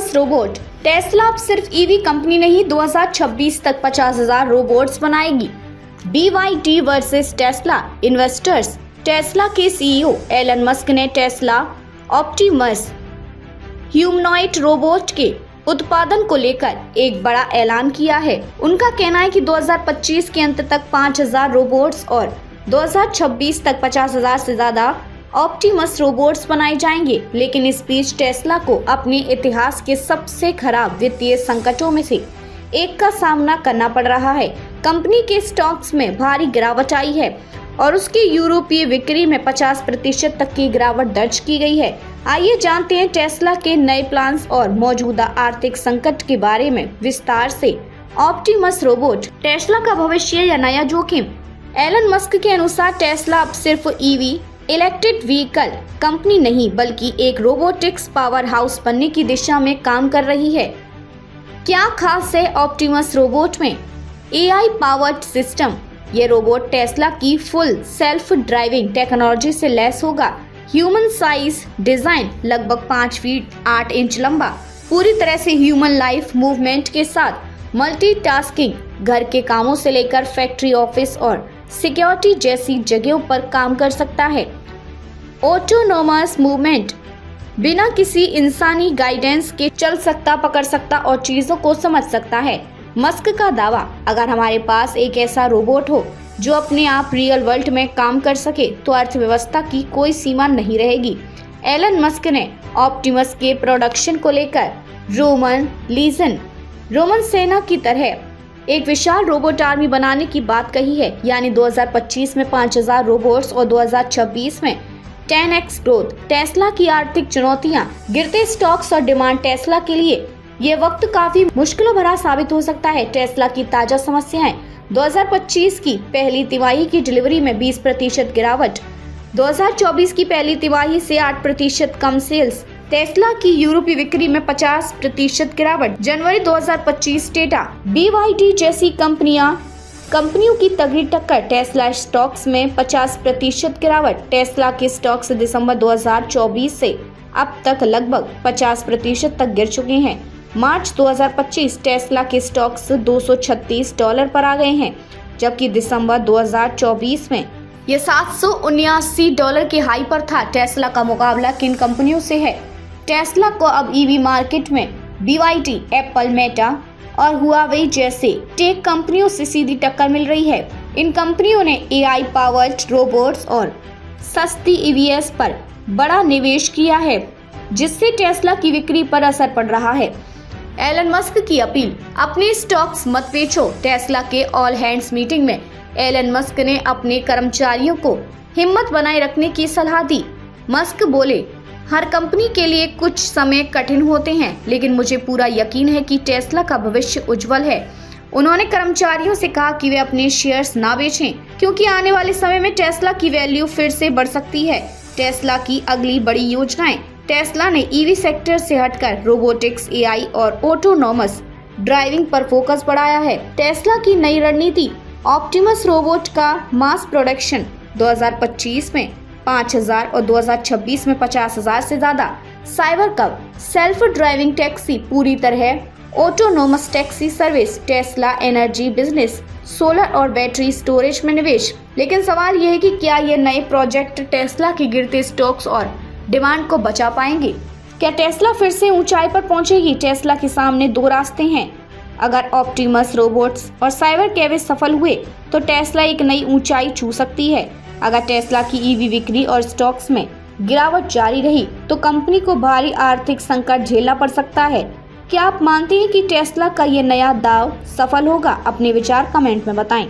Optimus robot. Tesla अब सिर्फ EV company नहीं, 2026 तक 50,000 रोबोट्स बनाएगी। BYD versus Tesla investors. Tesla के CEO एलन मस्क ने टेस्ला ऑप्टिमस ह्यूमनॉइड रोबोट के उत्पादन को लेकर एक बड़ा ऐलान किया है। उनका कहना है कि 2025 के अंत तक 5,000 रोबोट्स और 2026 तक 50,000 से ज्यादा ऑप्टिमस रोबोट्स बनाए जाएंगे। लेकिन इस बीच टेस्ला को अपने इतिहास के सबसे खराब वित्तीय संकटों में से एक का सामना करना पड़ रहा है। कंपनी के स्टॉक्स में भारी गिरावट आई है और उसकी यूरोपीय बिक्री में 50% तक की गिरावट दर्ज की गई है। आइए जानते हैं टेस्ला के नए प्लान्स और मौजूदा आर्थिक संकट के बारे में विस्तार से। ऑप्टिमस रोबोट, टेस्ला का भविष्य या नया जोखिम। एलन मस्क के अनुसार टेस्ला अब सिर्फ ईवी इलेक्ट्रिक व्हीकल कंपनी नहीं बल्कि एक रोबोटिक्स पावर हाउस बनने की दिशा में काम कर रही है। क्या खास है ऑप्टिमस रोबोट में? AI powered system. ये रोबोट टेस्ला की फुल सेल्फ ड्राइविंग टेक्नोलॉजी से लैस होगा। ह्यूमन साइज डिजाइन, लगभग 5 फीट 8 इंच लंबा, पूरी तरह से ह्यूमन लाइफ मूवमेंट के साथ मल्टीटास्किंग, घर के कामों से लेकर फैक्ट्री, ऑफिस और सिक्योरिटी जैसी जगहों पर काम कर सकता है। ऑटोनोमस मूवमेंट, बिना किसी इंसानी गाइडेंस के चल सकता, पकड़ सकता और चीजों को समझ सकता है। मस्क का दावा, अगर हमारे पास एक ऐसा रोबोट हो जो अपने आप रियल वर्ल्ड में काम कर सके तो अर्थव्यवस्था की कोई सीमा नहीं रहेगी। एलन मस्क ने ऑप्टिमस के प्रोडक्शन को लेकर रोमन सेना की तरह एक विशाल रोबोट आर्मी बनाने की बात कही है, यानी 2025 में 5,000 रोबोट्स और 2026 में 10x ग्रोथ। टेस्ला की आर्थिक चुनौतियां, गिरते स्टॉक्स और डिमांड। टेस्ला के लिए ये वक्त काफी मुश्किलों भरा साबित हो सकता है। टेस्ला की ताजा समस्याएं, 2025 की पहली तिमाही की डिलीवरी में 20% गिरावट, 2024 की पहली तिमाही से 8% कम सेल्स, टेस्ला की यूरोपीय बिक्री में 50% गिरावट। जनवरी 2025 डेटा, BYD जैसी कंपनियों की तगड़ी टक्कर। टेस्ला स्टॉक्स में 50% गिरावट। टेस्ला के स्टॉक्स दिसंबर 2024 से अब तक लगभग 50% तक गिर चुके हैं। मार्च 2025 टेस्ला के स्टॉक्स $236 पर आ गए हैं, जबकि दिसंबर 2024 में ये $779 के हाई पर था। टेस्ला का मुकाबला किन कंपनियों से है? टेस्ला को अब ईवी मार्केट में BYD, एप्पल, मेटा और हुआवेई जैसे टेक कंपनियों से सीधी टक्कर मिल रही है। इन कंपनियों ने AI पावर्ड रोबोट्स और सस्ती EVs पर बड़ा निवेश किया है, जिससे टेस्ला की बिक्री पर असर पड़ रहा है। एलन मस्क की अपील, अपने स्टॉक्स मत बेचो। टेस्ला के ऑल हैंड्स मीटिंग में एलन मस्क ने अपने कर्मचारियों को हिम्मत बनाए रखने की सलाह दी। मस्क बोले, हर कंपनी के लिए कुछ समय कठिन होते हैं, लेकिन मुझे पूरा यकीन है कि टेस्ला का भविष्य उज्जवल है। उन्होंने कर्मचारियों से कहा कि वे अपने शेयर्स ना बेचें, क्योंकि आने वाले समय में टेस्ला की वैल्यू फिर से बढ़ सकती है। टेस्ला की अगली बड़ी योजनाएं। टेस्ला ने ईवी सेक्टर से हटकर रोबोटिक्स, AI और ऑटोनोमस ड्राइविंग पर फोकस बढ़ाया है। टेस्ला की नई रणनीति, ऑप्टिमस रोबोट का मास प्रोडक्शन, 2025 में 5,000 और 2026 में 50,000 से ज्यादा। साइबर कब, सेल्फ ड्राइविंग टैक्सी, पूरी तरह autonomous taxi service. Tesla energy business, solar और बैटरी स्टोरेज में निवेश। लेकिन सवाल यह है कि क्या ये नए प्रोजेक्ट टेस्ला के गिरते स्टॉक्स और डिमांड को बचा पाएंगे? क्या टेस्ला फिर से ऊंचाई पर पहुंचेगी? टेस्ला के सामने दो रास्ते हैं। अगर ऑप्टिमस रोबोट्स और साइबर कैवेज सफल हुए तो टेस्ला एक नई ऊंचाई छू सकती है। अगर टेस्ला की ईवी बिक्री और स्टॉक्स में गिरावट जारी रही तो कंपनी को भारी आर्थिक संकट झेलना पड़ सकता है। क्या आप मानते हैं कि टेस्ला का ये नया दांव सफल होगा? अपने विचार कमेंट में बताएं।